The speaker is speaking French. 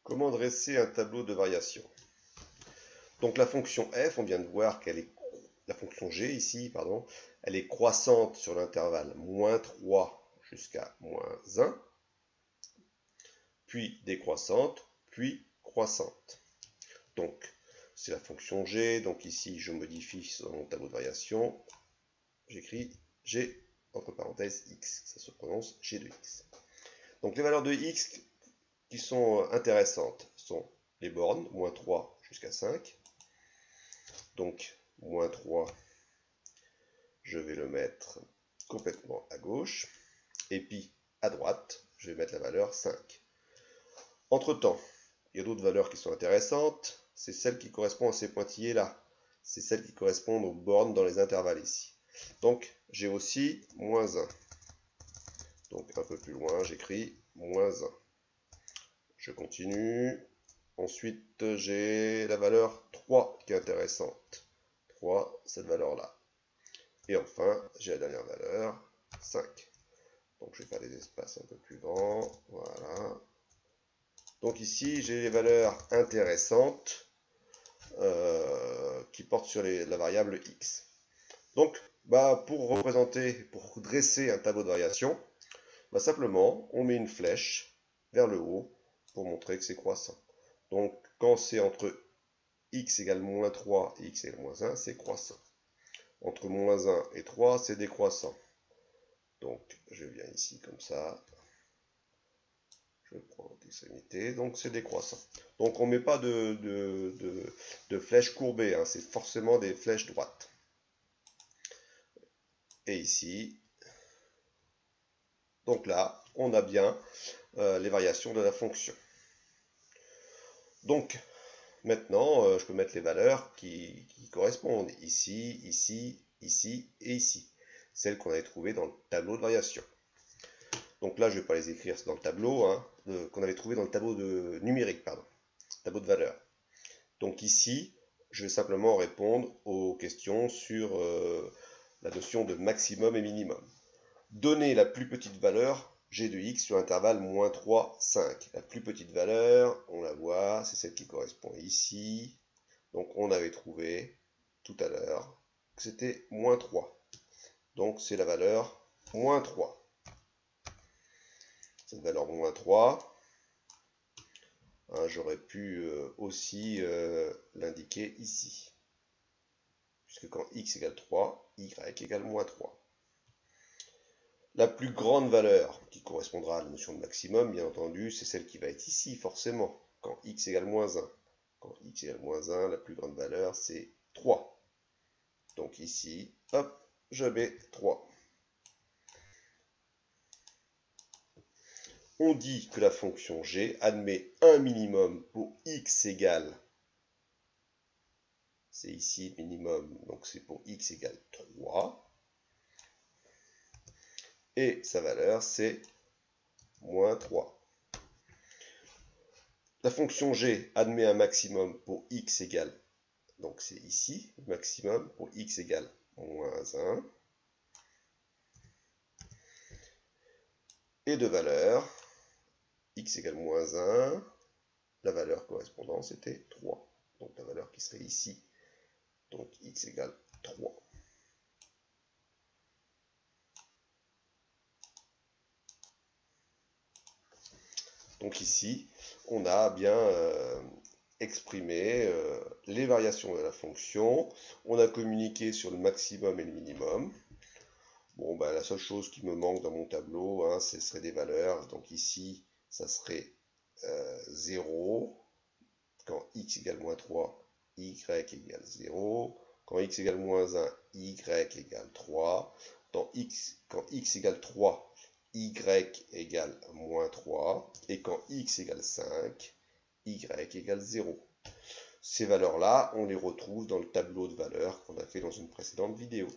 Comment dresser un tableau de variation? Donc la fonction f, on vient de voir qu'elle est, la fonction g ici, pardon, elle est croissante sur l'intervalle moins 3 jusqu'à moins 1, puis décroissante, puis croissante. Donc c'est la fonction g, donc ici je modifie dans mon tableau de variation, j'écris g entre parenthèses x, ça se prononce g de x. Donc les valeurs de x qui sont intéressantes sont les bornes, moins 3 jusqu'à 5. Donc, moins 3, je vais le mettre complètement à gauche. Et puis, à droite, je vais mettre la valeur 5. Entre-temps, il y a d'autres valeurs qui sont intéressantes. C'est celles qui correspondent à ces pointillés là. C'est celles qui correspondent aux bornes dans les intervalles ici. Donc, j'ai aussi moins 1. Donc, un peu plus loin, j'écris moins 1. Je continue. Ensuite, j'ai la valeur 3 qui est intéressante. 3, cette valeur-là. Et enfin, j'ai la dernière valeur, 5. Donc, je vais faire des espaces un peu plus grands. Voilà. Donc ici, j'ai les valeurs intéressantes qui portent sur la variable x. Donc, pour représenter, pour dresser un tableau de variation, simplement, on met une flèche vers le haut pour montrer que c'est croissant. Donc, quand c'est entre x égale moins 3 et x égale moins 1, c'est croissant. Entre moins 1 et 3, c'est décroissant. Donc, je viens ici comme ça. Je prends l'extrémité. Donc, c'est décroissant. Donc, on ne met pas de flèches courbées. Hein, c'est forcément des flèches droites. Et ici, donc là, on a bien les variations de la fonction. Donc, maintenant, je peux mettre les valeurs qui correspondent ici, ici, ici et ici. Celles qu'on avait trouvées dans le tableau de variation. Donc là, je ne vais pas les écrire dans le tableau, hein, qu'on avait trouvé dans le tableau de numérique, pardon, tableau de valeurs. Donc ici, je vais simplement répondre aux questions sur la notion de maximum et minimum. Donner la plus petite valeur g de x sur l'intervalle moins 3, 5. La plus petite valeur, on la voit, c'est celle qui correspond ici. Donc on avait trouvé tout à l'heure que c'était moins 3. Donc c'est la valeur moins 3. Cette valeur moins 3, hein, j'aurais pu aussi l'indiquer ici. Puisque quand x égale 3, y égale moins 3. La plus grande valeur qui correspondra à la notion de maximum, bien entendu, c'est celle qui va être ici, forcément, quand x égale moins 1. Quand x égale moins 1, la plus grande valeur, c'est 3. Donc ici, hop, je mets 3. On dit que la fonction g admet un minimum pour x égale, c'est ici minimum, donc c'est pour x égale 3. Et sa valeur, c'est moins 3. La fonction g admet un maximum pour x égale, donc c'est ici, maximum pour x égale moins 1. Et de valeur, x égale moins 1, la valeur correspondante c'était 3. Donc la valeur qui serait ici, donc x égale 3. Donc ici, on a bien exprimé les variations de la fonction. On a communiqué sur le maximum et le minimum. Bon, la seule chose qui me manque dans mon tableau, hein, ce serait des valeurs. Donc ici, ça serait 0. Quand x égale moins 3, y égale 0. Quand x égale moins 1, y égale 3. Quand x égale 3, y égale moins 3, et quand x égale 5, y égale 0. Ces valeurs-là, on les retrouve dans le tableau de valeurs qu'on a fait dans une précédente vidéo.